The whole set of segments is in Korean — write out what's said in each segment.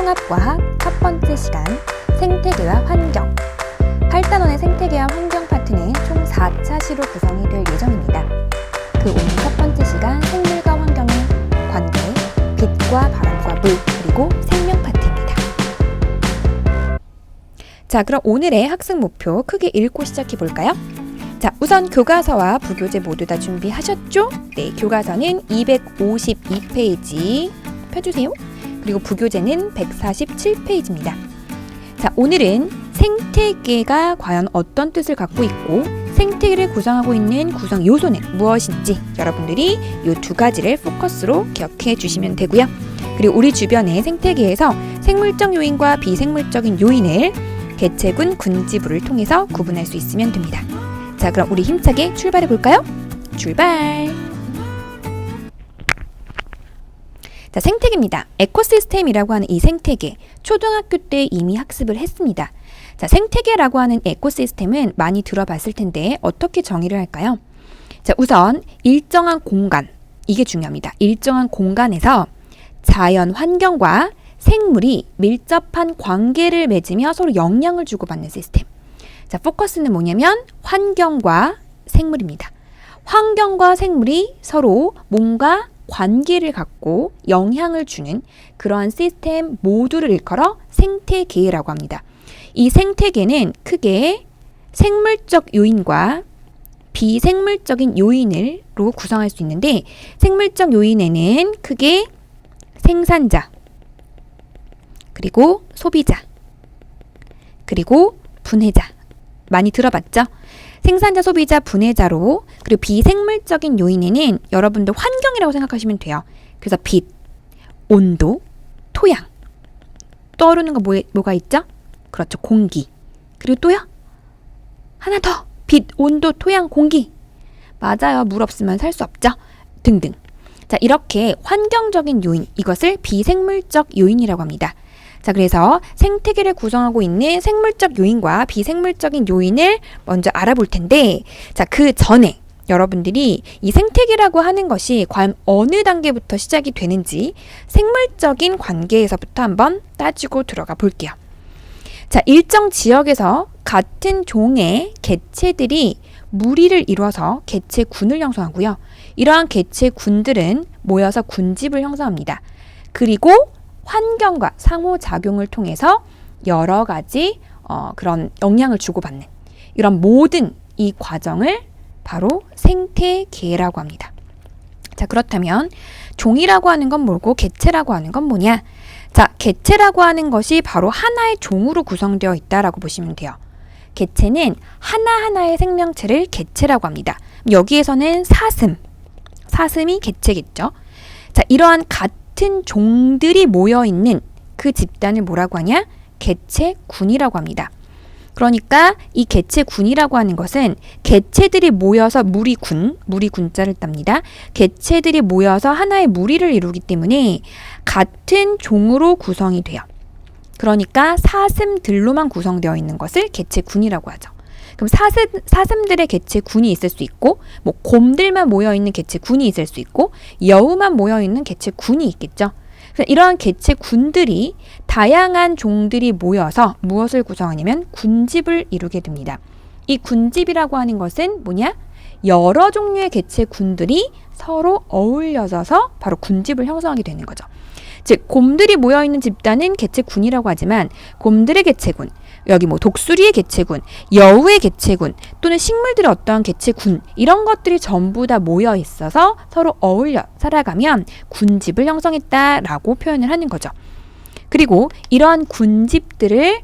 통합과학 첫 번째 시간 생태계와 환경 8단원의 생태계와 환경 파트는 총 4차 시로 구성이 될 예정입니다. 그 오늘 첫 번째 시간 생물과 환경의 관계, 빛과 바람과 물, 그리고 생명 파트입니다. 자, 그럼 오늘의 학습 목표 크게 읽고 시작해 볼까요? 자, 우선 교과서와 부교재 모두 다 준비하셨죠? 네, 교과서는 252페이지 펴주세요. 그리고 부교재는 147페이지입니다. 자, 오늘은 생태계가 과연 어떤 뜻을 갖고 있고 생태계를 구성하고 있는 구성 요소는 무엇인지 여러분들이 이 두 가지를 포커스로 기억해 주시면 되고요. 그리고 우리 주변의 생태계에서 생물적 요인과 비생물적인 요인을 개체군, 군지부를 통해서 구분할 수 있으면 됩니다. 자, 그럼 우리 힘차게 출발해 볼까요? 출발! 자, 생태계입니다. 에코시스템이라고 하는 이 생태계, 초등학교 때 이미 학습을 했습니다. 자, 생태계라고 하는 에코시스템은 많이 들어봤을 텐데 어떻게 정의를 할까요? 자, 우선 일정한 공간, 이게 중요합니다. 일정한 공간에서 자연 환경과 생물이 밀접한 관계를 맺으며 서로 영향을 주고받는 시스템. 자, 포커스는 뭐냐면 환경과 생물입니다. 환경과 생물이 서로 뭔가 관계를 갖고 영향을 주는 그러한 시스템 모두를 일컬어 생태계라고 합니다. 이 생태계는 크게 생물적 요인과 비생물적인 요인으로 구성할 수 있는데, 생물적 요인에는 크게 생산자, 그리고 소비자, 그리고 분해자, 많이 들어봤죠? 생산자, 소비자, 분해자로, 그리고 비생물적인 요인에는 여러분들 환경이라고 생각하시면 돼요. 그래서 빛, 온도, 토양. 떠오르는 거 뭐가 있죠? 그렇죠, 공기. 그리고 또요? 하나 더. 빛, 온도, 토양, 공기. 맞아요. 물 없으면 살 수 없죠? 등등. 자, 이렇게 환경적인 요인, 이것을 비생물적 요인이라고 합니다. 자, 그래서 생태계를 구성하고 있는 생물적 요인과 비생물적인 요인을 먼저 알아볼 텐데, 자, 그 전에 여러분들이 이 생태계라고 하는 것이 과연 어느 단계부터 시작이 되는지 생물적인 관계에서부터 한번 따지고 들어가 볼게요. 자, 일정 지역에서 같은 종의 개체들이 무리를 이루어서 개체군을 형성하고요. 이러한 개체군들은 모여서 군집을 형성합니다. 그리고 환경과 상호작용을 통해서 여러 가지 그런 영향을 주고받는 이런 모든 이 과정을 바로 생태계라고 합니다. 자, 그렇다면 종이라고 하는 건 뭐고 개체라고 하는 건 뭐냐? 자, 개체라고 하는 것이 바로 하나의 종으로 구성되어 있다라고 보시면 돼요. 개체는 하나하나의 생명체를 개체라고 합니다. 여기에서는 사슴이 개체겠죠. 자, 이러한 같은 종들이 모여있는 그 집단을 뭐라고 하냐? 개체군이라고 합니다. 그러니까 이 개체군이라고 하는 것은 개체들이 모여서 무리군자를 땁니다. 개체들이 모여서 하나의 무리를 이루기 때문에 같은 종으로 구성이 돼요. 그러니까 사슴들로만 구성되어 있는 것을 개체군이라고 하죠. 그럼 사슴들의 개체군이 있을 수 있고, 뭐 곰들만 모여있는 개체군이 있을 수 있고, 여우만 모여있는 개체군이 있겠죠. 그래서 이러한 개체군들이 다양한 종들이 모여서 무엇을 구성하냐면 군집을 이루게 됩니다. 이 군집이라고 하는 것은 뭐냐? 여러 종류의 개체군들이 서로 어울려져서 바로 군집을 형성하게 되는 거죠. 즉, 곰들이 모여있는 집단은 개체군이라고 하지만 곰들의 개체군, 여기 뭐 독수리의 개체군, 여우의 개체군, 또는 식물들의 어떠한 개체군, 이런 것들이 전부 다 모여 있어서 서로 어울려 살아가면 군집을 형성했다라고 표현을 하는 거죠. 그리고 이러한 군집들을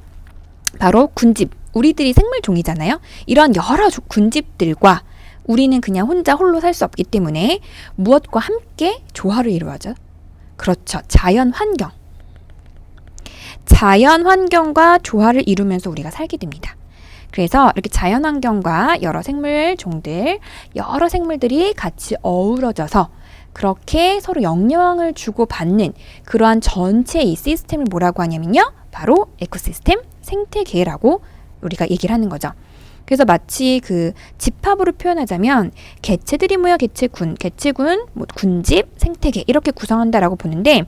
바로 군집, 우리들이 생물종이잖아요. 이러한 여러 군집들과 우리는 그냥 혼자 홀로 살 수 없기 때문에 무엇과 함께 조화를 이루어져? 그렇죠. 자연환경. 자연환경과 조화를 이루면서 우리가 살게 됩니다. 그래서 이렇게 자연환경과 여러 생물종들, 여러 생물들이 같이 어우러져서 그렇게 서로 영향을 주고받는 그러한 전체 이 시스템을 뭐라고 하냐면요. 바로 에코시스템, 생태계라고 우리가 얘기를 하는 거죠. 그래서 마치 그 집합으로 표현하자면 개체들이 모여 개체군, 뭐 군집, 생태계 이렇게 구성한다라고 보는데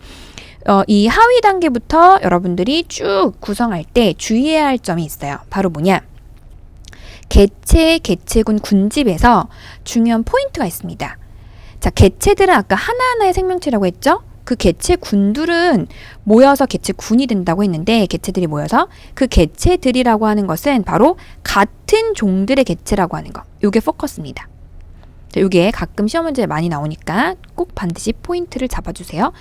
이 하위 단계부터 여러분들이 쭉 구성할 때 주의해야 할 점이 있어요. 바로 뭐냐? 개체, 개체군, 군집에서 중요한 포인트가 있습니다. 자, 개체들은 아까 하나하나의 생명체라고 했죠? 그 개체군들은 모여서 개체군이 된다고 했는데, 개체들이 모여서 그 개체들이라고 하는 것은 바로 같은 종들의 개체라고 하는 거. 요게 포커스입니다. 자, 요게 가끔 시험 문제에 많이 나오니까 꼭 반드시 포인트를 잡아주세요.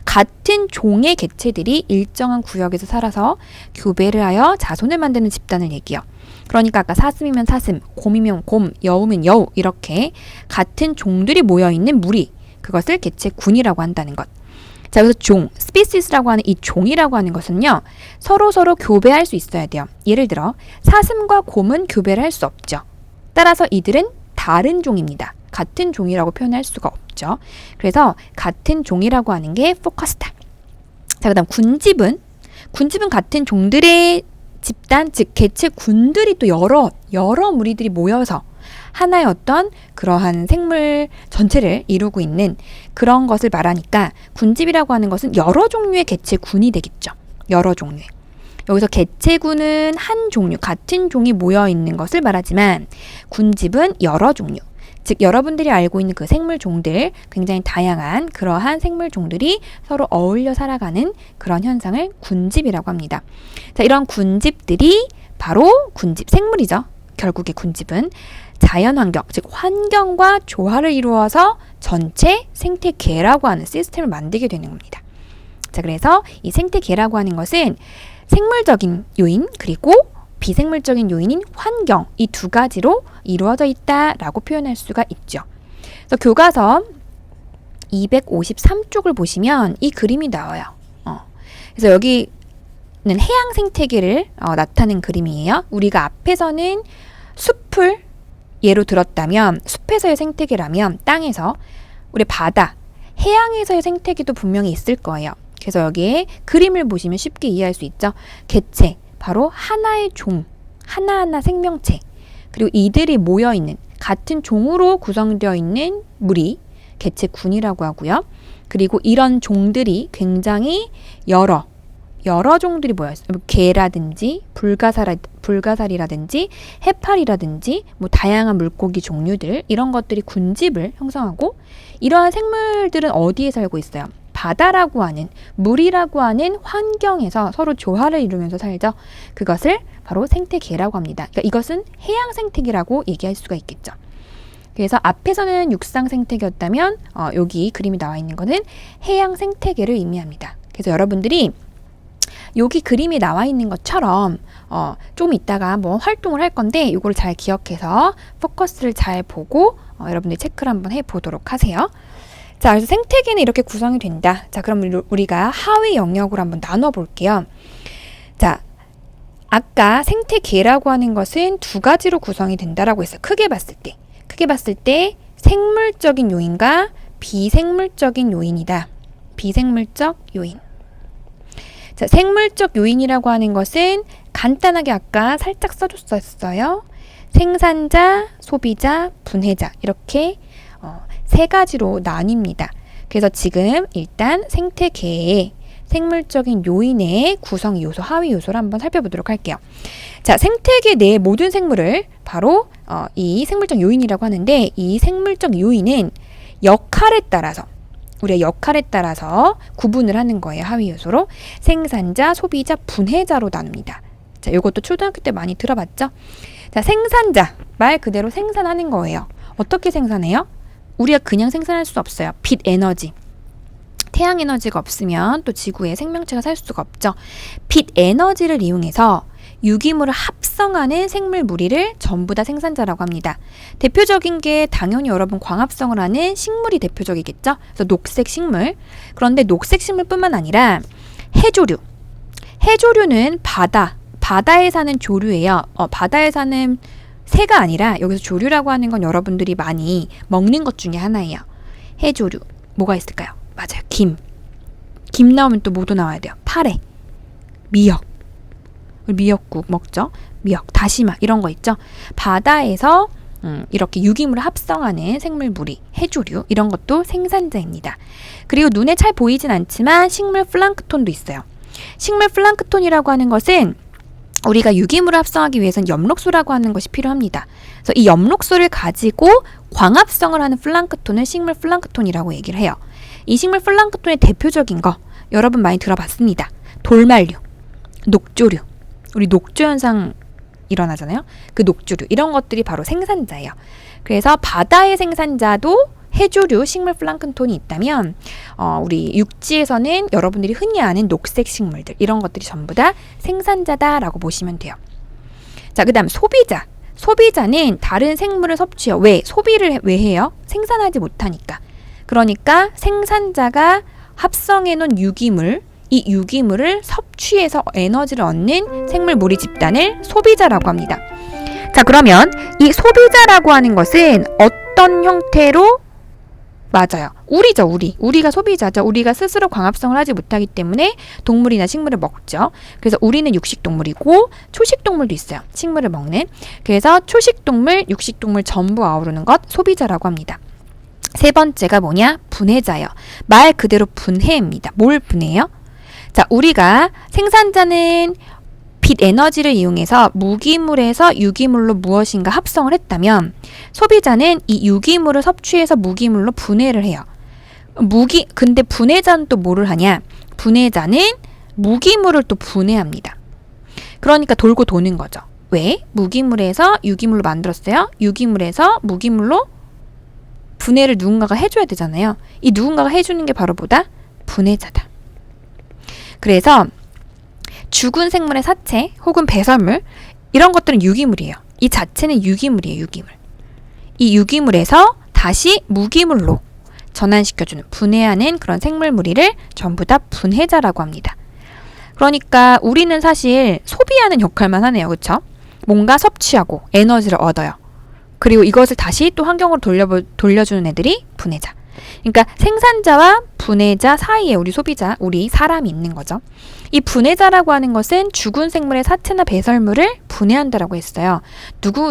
같은 종의 개체들이 일정한 구역에서 살아서 교배를 하여 자손을 만드는 집단을 얘기해요. 그러니까 아까 사슴이면 사슴, 곰이면 곰, 여우면 여우, 이렇게 같은 종들이 모여있는 무리, 그것을 개체군이라고 한다는 것. 자, 여기서 종, 스피시스라고 하는 이 종이라고 하는 것은요, 서로 교배할 수 있어야 돼요. 예를 들어 사슴과 곰은 교배를 할 수 없죠. 따라서 이들은 다른 종입니다. 같은 종이라고 표현할 수가 없죠. 그래서 같은 종이라고 하는 게 포커스다. 자, 그 다음 군집은 같은 종들의 집단, 즉 개체군들이 또 여러 무리들이 모여서 하나의 어떤 그러한 생물 전체를 이루고 있는 그런 것을 말하니까, 군집이라고 하는 것은 여러 종류의 개체군이 되겠죠. 여러 종류. 여기서 개체군은 한 종류, 같은 종이 모여 있는 것을 말하지만, 군집은 여러 종류. 즉 여러분들이 알고 있는 그 생물 종들, 굉장히 다양한 그러한 생물 종들이 서로 어울려 살아가는 그런 현상을 군집이라고 합니다. 자, 이런 군집들이 바로 군집, 생물이죠. 결국에 군집은 자연환경, 즉 환경과 조화를 이루어서 전체 생태계라고 하는 시스템을 만들게 되는 겁니다. 자, 그래서 이 생태계라고 하는 것은 생물적인 요인, 그리고 비생물적인 요인인 환경, 이 두 가지로 이루어져 있다라고 표현할 수가 있죠. 그래서 교과서 253쪽을 보시면 이 그림이 나와요. 그래서 여기는 해양 생태계를 나타낸 그림이에요. 우리가 앞에서는 숲을 예로 들었다면, 숲에서의 생태계라면 땅에서, 우리 바다, 해양에서의 생태계도 분명히 있을 거예요. 그래서 여기에 그림을 보시면 쉽게 이해할 수 있죠. 개체, 바로 하나의 종, 하나하나 생명체, 그리고 이들이 모여있는 같은 종으로 구성되어 있는 무리, 개체군이라고 하고요. 그리고 이런 종들이 굉장히 여러 종들이 모여있어요. 개라든지 불가사리라든지 해파리라든지 뭐 다양한 물고기 종류들, 이런 것들이 군집을 형성하고, 이러한 생물들은 어디에 살고 있어요? 바다라고 하는, 물이라고 하는 환경에서 서로 조화를 이루면서 살죠. 그것을 바로 생태계라고 합니다. 그러니까 이것은 해양 생태계라고 얘기할 수가 있겠죠. 그래서 앞에서는 육상 생태계였다면 여기 그림이 나와 있는 것은 해양 생태계를 의미합니다. 그래서 여러분들이 여기 그림이 나와 있는 것처럼 좀 이따가 뭐 활동을 할 건데, 이걸 잘 기억해서 포커스를 잘 보고 여러분들이 체크를 한번 해보도록 하세요. 자, 그래서 생태계는 이렇게 구성이 된다. 자, 그럼 우리가 하위 영역으로 한번 나눠 볼게요. 자, 아까 생태계라고 하는 것은 두 가지로 구성이 된다라고 했어요. 크게 봤을 때 생물적인 요인과 비생물적인 요인이다. 비생물적 요인. 자, 생물적 요인이라고 하는 것은 간단하게 아까 살짝 써줬었어요. 생산자, 소비자, 분해자, 이렇게 세 가지로 나뉩니다. 그래서 지금 일단 생태계의 생물적인 요인의 구성 요소, 하위 요소를 한번 살펴보도록 할게요. 자, 생태계 내 모든 생물을 바로 이 생물적 요인이라고 하는데, 이 생물적 요인은 우리의 역할에 따라서 구분을 하는 거예요. 하위 요소로 생산자, 소비자, 분해자로 나눕니다. 자, 이것도 초등학교 때 많이 들어봤죠? 자, 생산자, 말 그대로 생산하는 거예요. 어떻게 생산해요? 우리가 그냥 생산할 수 없어요. 빛 에너지. 태양 에너지가 없으면 또 지구에 생명체가 살 수가 없죠. 빛 에너지를 이용해서 유기물을 합성하는 생물 무리를 전부 다 생산자라고 합니다. 대표적인 게 당연히 여러분 광합성을 하는 식물이 대표적이겠죠. 그래서 녹색 식물. 그런데 녹색 식물뿐만 아니라 해조류는 바다에 사는 조류예요. 바다에 사는 새가 아니라 여기서 조류라고 하는 건 여러분들이 많이 먹는 것 중에 하나예요. 해조류. 뭐가 있을까요? 맞아요. 김 나오면 또 뭐도 나와야 돼요. 파래, 미역국 먹죠. 미역, 다시마 이런 거 있죠. 바다에서 이렇게 유기물을 합성하는 생물무리, 해조류 이런 것도 생산자입니다. 그리고 눈에 잘 보이진 않지만 식물 플랑크톤도 있어요. 식물 플랑크톤이라고 하는 것은 우리가 유기물을 합성하기 위해서는 엽록소라고 하는 것이 필요합니다. 그래서 이 엽록소를 가지고 광합성을 하는 플랑크톤을 식물 플랑크톤이라고 얘기를 해요. 이 식물 플랑크톤의 대표적인 거 여러분 많이 들어봤습니다. 돌말류, 녹조류, 우리 녹조 현상 일어나잖아요. 그 녹조류 이런 것들이 바로 생산자예요. 그래서 바다의 생산자도 해조류 식물 플랑크톤이 있다면 우리 육지에서는 여러분들이 흔히 아는 녹색 식물들 이런 것들이 전부 다 생산자다라고 보시면 돼요. 자, 그 다음 소비자. 소비자는 다른 생물을 섭취해요. 왜? 소비를 왜 해요? 생산하지 못하니까. 그러니까 생산자가 합성해놓은 유기물, 이 유기물을 섭취해서 에너지를 얻는 생물무리 집단을 소비자라고 합니다. 자, 그러면 이 소비자라고 하는 것은 어떤 형태로 맞아요. 우리죠, 우리가 소비자죠. 우리가 스스로 광합성을 하지 못하기 때문에 동물이나 식물을 먹죠. 그래서 우리는 육식동물이고 초식동물도 있어요. 식물을 먹는. 그래서 초식동물, 육식동물 전부 아우르는 것 소비자라고 합니다. 세 번째가 뭐냐? 분해자예요. 말 그대로 분해입니다. 뭘 분해해요? 자, 우리가 생산자는 빛 에너지를 이용해서 무기물에서 유기물로 무엇인가 합성을 했다면 소비자는 이 유기물을 섭취해서 무기물로 분해를 해요. 근데 분해자는 또 뭐를 하냐? 분해자는 무기물을 또 분해합니다. 그러니까 돌고 도는 거죠. 왜? 무기물에서 유기물로 만들었어요. 유기물에서 무기물로 분해를 누군가가 해줘야 되잖아요. 이 누군가가 해주는 게 바로 뭐다? 분해자다. 그래서 죽은 생물의 사체 혹은 배설물 이런 것들은 유기물이에요. 이 자체는 유기물이에요. 유기물. 이 유기물에서 다시 무기물로 전환시켜주는 분해하는 그런 생물무리를 전부 다 분해자라고 합니다. 그러니까 우리는 사실 소비하는 역할만 하네요. 그렇죠? 뭔가 섭취하고 에너지를 얻어요. 그리고 이것을 다시 또 환경으로 돌려주는 애들이 분해자. 그러니까 생산자와 분해자 사이에 우리 소비자, 우리 사람이 있는 거죠. 이 분해자라고 하는 것은 죽은 생물의 사체나 배설물을 분해한다라고 했어요.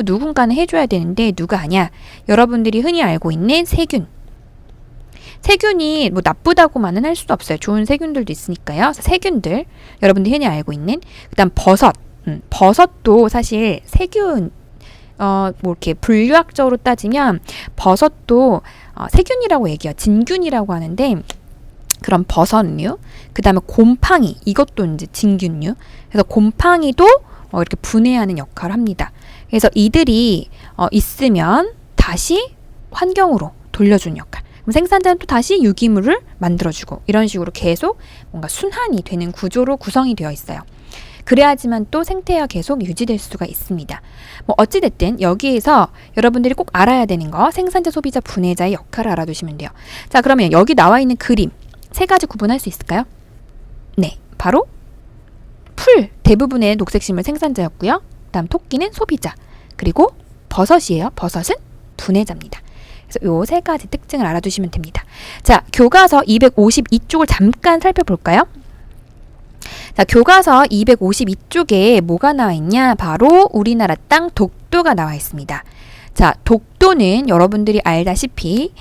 누군가는 해줘야 되는데 누가 하냐? 여러분들이 흔히 알고 있는 세균. 세균이 뭐 나쁘다고만은 할 수도 없어요. 좋은 세균들도 있으니까요. 세균들, 여러분들이 흔히 알고 있는. 그 다음 버섯. 버섯도 사실 세균, 뭐 이렇게 분류학적으로 따지면 버섯도 세균이라고 얘기해요. 진균이라고 하는데 그런 버섯류, 그 다음에 곰팡이, 이것도 이제 진균류. 그래서 곰팡이도 이렇게 분해하는 역할을 합니다. 그래서 이들이 있으면 다시 환경으로 돌려주는 역할. 그럼 생산자는 또 다시 유기물을 만들어주고 이런 식으로 계속 뭔가 순환이 되는 구조로 구성이 되어 있어요. 그래야지만 또 생태가 계속 유지될 수가 있습니다. 뭐 어찌됐든 여기에서 여러분들이 꼭 알아야 되는 거 생산자, 소비자, 분해자의 역할을 알아두시면 돼요. 자, 그러면 여기 나와 있는 그림 세 가지 구분할 수 있을까요? 네, 바로 풀 대부분의 녹색식물 생산자였고요. 다음 토끼는 소비자, 그리고 버섯이에요. 버섯은 분해자입니다. 그래서 요 세 가지 특징을 알아두시면 됩니다. 자, 교과서 252쪽을 잠깐 살펴볼까요? 자, 교과서 252쪽에 뭐가 나와 있냐? 바로 우리나라 땅 독도가 나와 있습니다. 자, 독도는 여러분들이 알다시피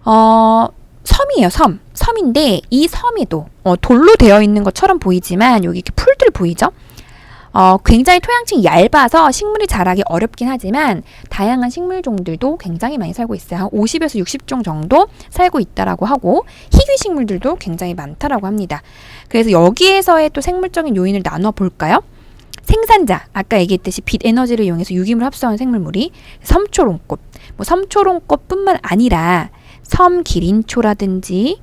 섬이에요. 섬인데 이 섬에도 돌로 되어 있는 것처럼 보이지만 여기 이렇게 풀들 보이죠? 굉장히 토양층이 얇아서 식물이 자라기 어렵긴 하지만 다양한 식물종들도 굉장히 많이 살고 있어요. 한 50에서 60종 정도 살고 있다라고 하고 희귀 식물들도 굉장히 많다라고 합니다. 그래서 여기에서의 또 생물적인 요인을 나눠 볼까요? 생산자, 아까 얘기했듯이 빛 에너지를 이용해서 유기물 합성한 생물무리, 섬초롱꽃, 뭐 섬초롱꽃뿐만 아니라 섬기린초라든지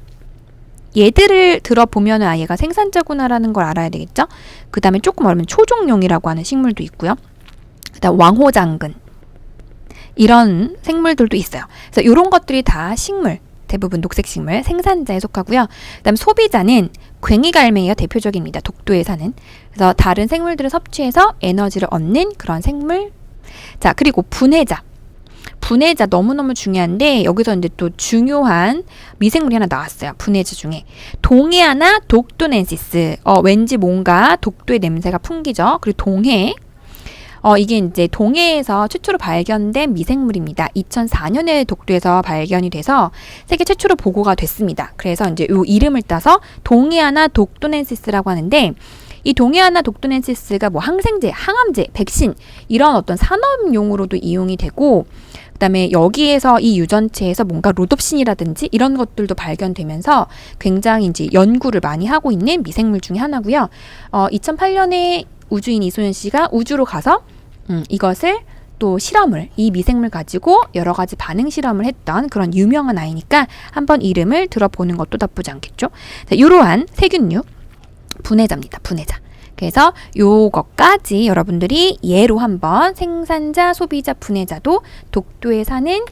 얘들을 들어보면 얘가 생산자구나라는 걸 알아야 되겠죠? 그 다음에 조금 어려면 초종용이라고 하는 식물도 있고요. 그 다음 왕호장근 이런 생물들도 있어요. 그래서 이런 것들이 다 식물, 대부분 녹색식물 생산자에 속하고요. 그 다음 소비자는 괭이갈매기가 대표적입니다. 독도에 사는. 그래서 다른 생물들을 섭취해서 에너지를 얻는 그런 생물. 자, 그리고 분해자. 분해자 너무너무 중요한데 여기서 이제 또 중요한 미생물이 하나 나왔어요. 분해자 중에 동해아나 독도넨시스. 왠지 뭔가 독도의 냄새가 풍기죠. 그리고 동해. 이게 이제 동해에서 최초로 발견된 미생물입니다. 2004년에 독도에서 발견이 돼서 세계 최초로 보고가 됐습니다. 그래서 이제 이 이름을 따서 동해아나 독도넨시스라고 하는데, 이 동해아나 독도넨시스가 뭐 항생제, 항암제, 백신 이런 어떤 산업용으로도 이용이 되고, 그다음에 여기에서 이 유전체에서 뭔가 로뎁신이라든지 이런 것들도 발견되면서 굉장히 이제 연구를 많이 하고 있는 미생물 중에 하나고요. 2008년에 우주인 이소연 씨가 우주로 가서 이것을 또 실험을, 이 미생물 가지고 여러 가지 반응 실험을 했던 그런 유명한 아이니까 한번 이름을 들어보는 것도 나쁘지 않겠죠. 자, 이러한 세균류 분해자입니다. 분해자. 그래서 요것까지 여러분들이 예로 한번 생산자, 소비자, 분해자도 독도에 사는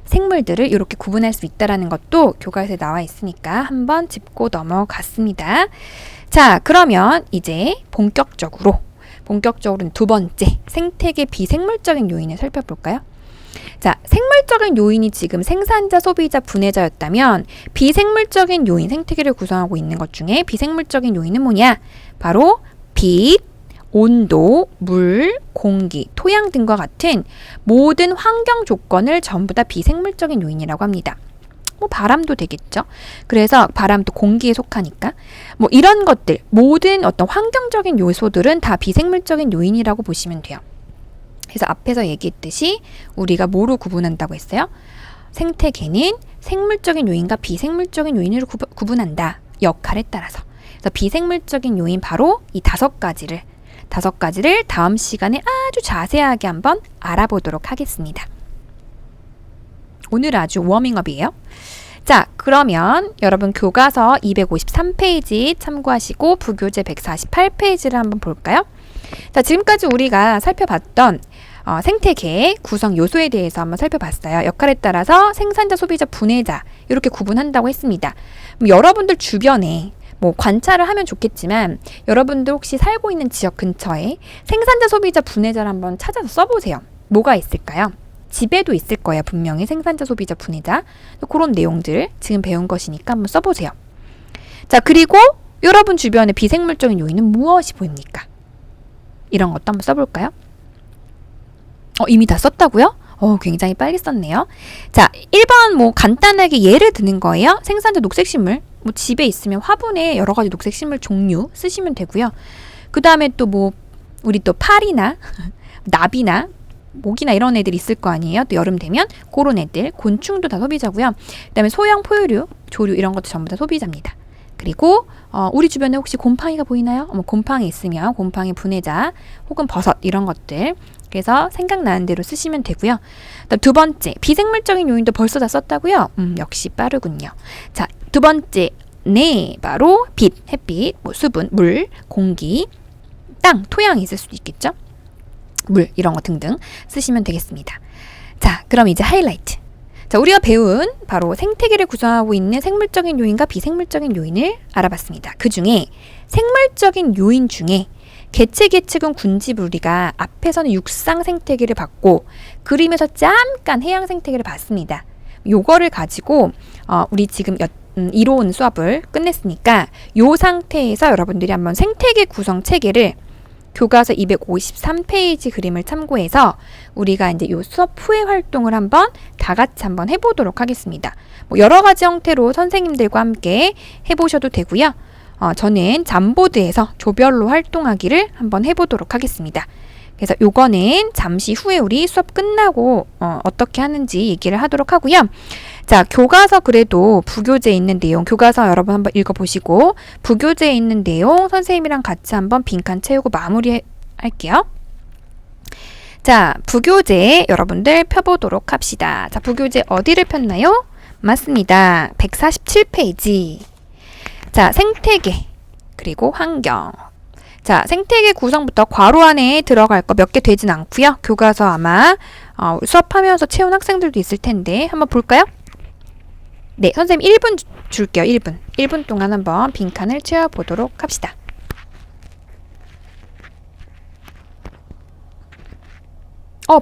생물들을 이렇게 구분할 수 있다라는 것도 교과서에 나와 있으니까 한번 짚고 넘어갔습니다. 자, 그러면 이제 본격적으로 두 번째 생태계 비생물적인 요인을 살펴볼까요? 자, 생물적인 요인이 지금 생산자, 소비자, 분해자였다면 비생물적인 요인, 생태계를 구성하고 있는 것 중에 비생물적인 요인은 뭐냐? 바로 빛, 온도, 물, 공기, 토양 등과 같은 모든 환경 조건을 전부 다 비생물적인 요인이라고 합니다. 뭐 바람도 되겠죠. 그래서 바람도 공기에 속하니까 뭐 이런 것들, 모든 어떤 환경적인 요소들은 다 비생물적인 요인이라고 보시면 돼요. 그래서 앞에서 얘기했듯이 우리가 뭐로 구분한다고 했어요? 생태계는 생물적인 요인과 비생물적인 요인으로 구분한다. 역할에 따라서. 그래서 비생물적인 요인 바로 이 다섯 가지를 다음 시간에 아주 자세하게 한번 알아보도록 하겠습니다. 오늘 아주 워밍업이에요. 자, 그러면 여러분 교과서 253페이지 참고하시고 부교재 148페이지를 한번 볼까요? 자, 지금까지 우리가 살펴봤던 생태계 구성 요소에 대해서 한번 살펴봤어요. 역할에 따라서 생산자, 소비자, 분해자 이렇게 구분한다고 했습니다. 여러분들 주변에 뭐 관찰을 하면 좋겠지만 여러분들 혹시 살고 있는 지역 근처에 생산자, 소비자, 분해자를 한번 찾아서 써보세요. 뭐가 있을까요? 집에도 있을 거예요. 분명히 생산자, 소비자, 분해자. 그런 내용들 지금 배운 것이니까 한번 써보세요. 자, 그리고 여러분 주변에 비생물적인 요인은 무엇이 보입니까? 이런 것도 한번 써볼까요? 이미 다 썼다고요? 굉장히 빨리 썼네요. 자, 1번 뭐 간단하게 예를 드는 거예요. 생산자 녹색식물. 뭐 집에 있으면 화분에 여러 가지 녹색식물 종류 쓰시면 되고요. 그 다음에 또 뭐 우리 또 파리나 나비나 모기나 이런 애들 있을 거 아니에요. 또 여름 되면 그런 애들, 곤충도 다 소비자고요. 그 다음에 소형 포유류, 조류 이런 것도 전부 다 소비자입니다. 그리고 우리 주변에 혹시 곰팡이가 보이나요? 곰팡이 있으면 곰팡이 분해자 혹은 버섯 이런 것들, 그래서 생각나는 대로 쓰시면 되고요. 두 번째, 비생물적인 요인도 벌써 다 썼다고요? 역시 빠르군요. 자, 두 번째, 네, 바로 빛, 햇빛, 뭐 수분, 물, 공기, 땅, 토양이 있을 수도 있겠죠? 물 이런 거 등등 쓰시면 되겠습니다. 자, 그럼 이제 하이라이트. 자, 우리가 배운 바로 생태계를 구성하고 있는 생물적인 요인과 비생물적인 요인을 알아봤습니다. 그 중에 생물적인 요인 중에 개체, 계층은 군집우리가 앞에서는 육상 생태계를 봤고 그림에서 잠깐 해양 생태계를 봤습니다. 요거를 가지고 우리 지금 이론 수업을 끝냈으니까 요 상태에서 여러분들이 한번 생태계 구성 체계를 교과서 253페이지 그림을 참고해서 우리가 이제 요 수업 후에 활동을 한번 다 같이 한번 해보도록 하겠습니다. 뭐 여러 가지 형태로 선생님들과 함께 해보셔도 되고요. 저는 잠보드에서 조별로 활동하기를 한번 해보도록 하겠습니다. 그래서 요거는 잠시 후에 우리 수업 끝나고 어떻게 하는지 얘기를 하도록 하고요. 자, 교과서 그래도 부교재에 있는 내용, 교과서 여러분 한번 읽어보시고 부교재에 있는 내용 선생님이랑 같이 한번 빈칸 채우고 마무리 할게요. 자, 부교재 여러분들 펴보도록 합시다. 자, 부교재 어디를 폈나요? 맞습니다. 147페이지. 자, 생태계 그리고 환경. 자, 생태계 구성부터 괄호 안에 들어갈 거 몇 개 되진 않고요. 교과서 아마 수업하면서 채운 학생들도 있을 텐데 한번 볼까요? 네, 선생님 1분 줄게요. 1분. 1분 동안 한번 빈칸을 채워보도록 합시다.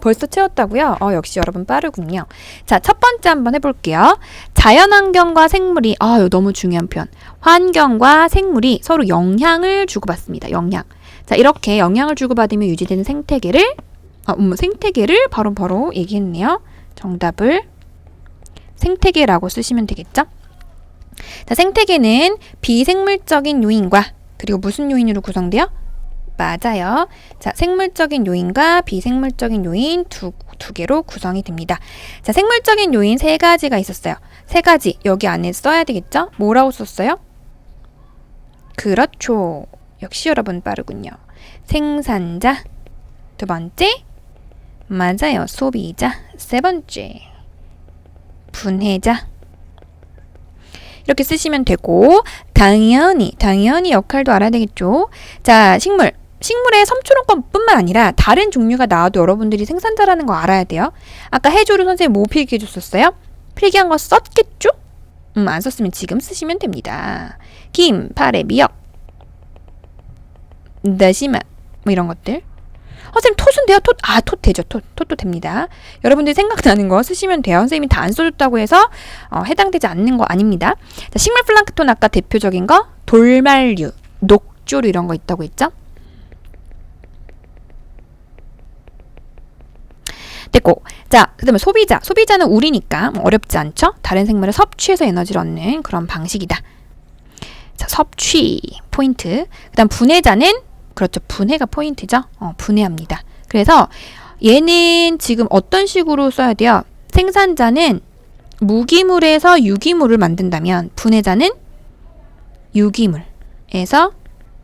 벌써 채웠다고요? 역시 여러분 빠르군요. 자, 첫 번째 한번 해볼게요. 자연환경과 생물이, 이거 너무 중요한 표현. 환경과 생물이 서로 영향을 주고받습니다. 영향. 자, 이렇게 영향을 주고받으며 유지되는 생태계를, 생태계를 바로 얘기했네요. 정답을 생태계라고 쓰시면 되겠죠? 자, 생태계는 비생물적인 요인과, 그리고 무슨 요인으로 구성돼요? 맞아요. 자, 생물적인 요인과 비생물적인 요인 두 개로 구성이 됩니다. 자, 생물적인 요인 3가지가 있었어요. 3가지 여기 안에 써야 되겠죠? 뭐라고 썼어요? 그렇죠. 역시 여러분 빠르군요. 생산자. 2번째. 맞아요. 소비자. 3번째. 분해자. 이렇게 쓰시면 되고, 당연히 역할도 알아야 되겠죠. 자, 식물의 섬초론법뿐만 아니라 다른 종류가 나와도 여러분들이 생산자라는 거 알아야 돼요. 아까 해조류 선생님 뭐 필기해 줬었어요? 필기한 거 썼겠죠? 안 썼으면 지금 쓰시면 됩니다. 김, 파래, 미역, 다시마 뭐 이런 것들. 선생님 톳은 돼요? 톳 되죠. 톳도 됩니다. 여러분들이 생각나는 거 쓰시면 돼요. 선생님이 다 안 써줬다고 해서 해당되지 않는 거 아닙니다. 자, 식물 플랑크톤 아까 대표적인 거 돌말류, 녹조류 이런 거 있다고 했죠? 됐고, 자, 그 다음에 소비자는 우리니까 어렵지 않죠? 다른 생물을 섭취해서 에너지를 얻는 그런 방식이다. 자, 섭취 포인트. 그 다음 분해자는, 그렇죠, 분해가 포인트죠. 분해합니다. 그래서 얘는 지금 어떤 식으로 써야 돼요? 생산자는 무기물에서 유기물을 만든다면 분해자는 유기물에서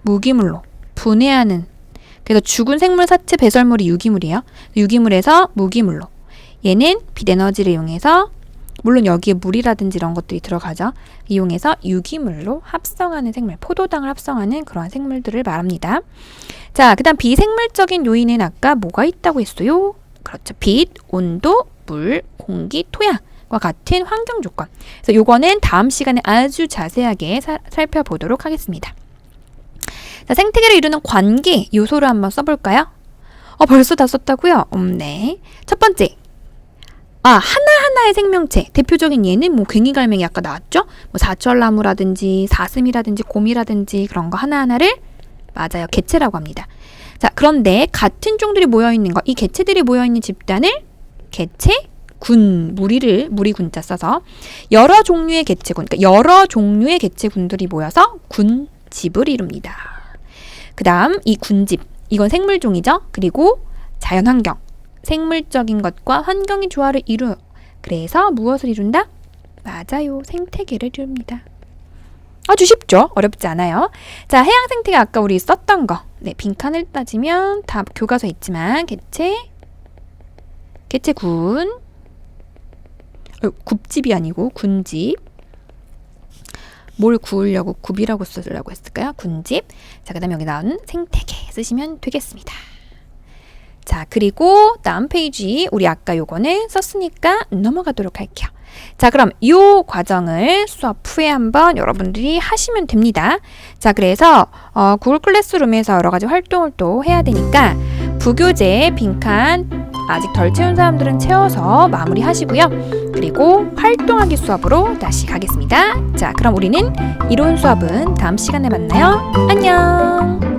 무기물로 분해하는, 그래서 죽은 생물 사체 배설물이 유기물이에요. 유기물에서 무기물로. 얘는 빛에너지를 이용해서, 물론 여기에 물이라든지 이런 것들이 들어가죠. 이용해서 유기물로 합성하는 생물, 포도당을 합성하는 그러한 생물들을 말합니다. 자, 그 다음 비생물적인 요인은 아까 뭐가 있다고 했어요? 그렇죠. 빛, 온도, 물, 공기, 토양과 같은 환경 조건. 그래서 요거는 다음 시간에 아주 자세하게 살펴보도록 하겠습니다. 자, 생태계를 이루는 관계 요소를 한번 써볼까요? 벌써 다 썼다고요? 네. 첫 번째. 하나하나의 생명체. 대표적인 예는 뭐 괭이갈매기 아까 나왔죠? 뭐 사철나무라든지 사슴이라든지 곰이라든지 그런 거 하나하나를, 맞아요, 개체라고 합니다. 자, 그런데 같은 종들이 모여있는 거, 이 개체들이 모여있는 집단을 개체군, 무리 군자 써서 여러 종류의 개체군, 그러니까 여러 종류의 개체군들이 모여서 군집을 이룹니다. 그 다음 이 군집, 이건 생물종이죠. 그리고 자연환경, 생물적인 것과 환경의 조화를 이루, 그래서 무엇을 이룬다? 맞아요, 생태계를 이룹니다. 아주 쉽죠? 어렵지 않아요. 자, 해양 생태계 아까 우리 썼던 거, 네, 빈칸을 따지면 다 교과서에 있지만 개체군, 굽집이 아니고 군집. 뭘 구우려고 굽이라고 쓰려고 했을까요? 군집. 자, 그 다음에 여기 나온 생태계 쓰시면 되겠습니다. 자, 그리고 다음 페이지 우리 아까 요거는 썼으니까 넘어가도록 할게요. 자, 그럼 요 과정을 수업 후에 한번 여러분들이 하시면 됩니다. 자, 그래서 구글 클래스룸에서 여러 가지 활동을 또 해야 되니까 부교재 빈칸 아직 덜 채운 사람들은 채워서 마무리 하시고요. 그리고 활동하기 수업으로 다시 가겠습니다. 자, 그럼 우리는 이론 수업은 다음 시간에 만나요. 안녕!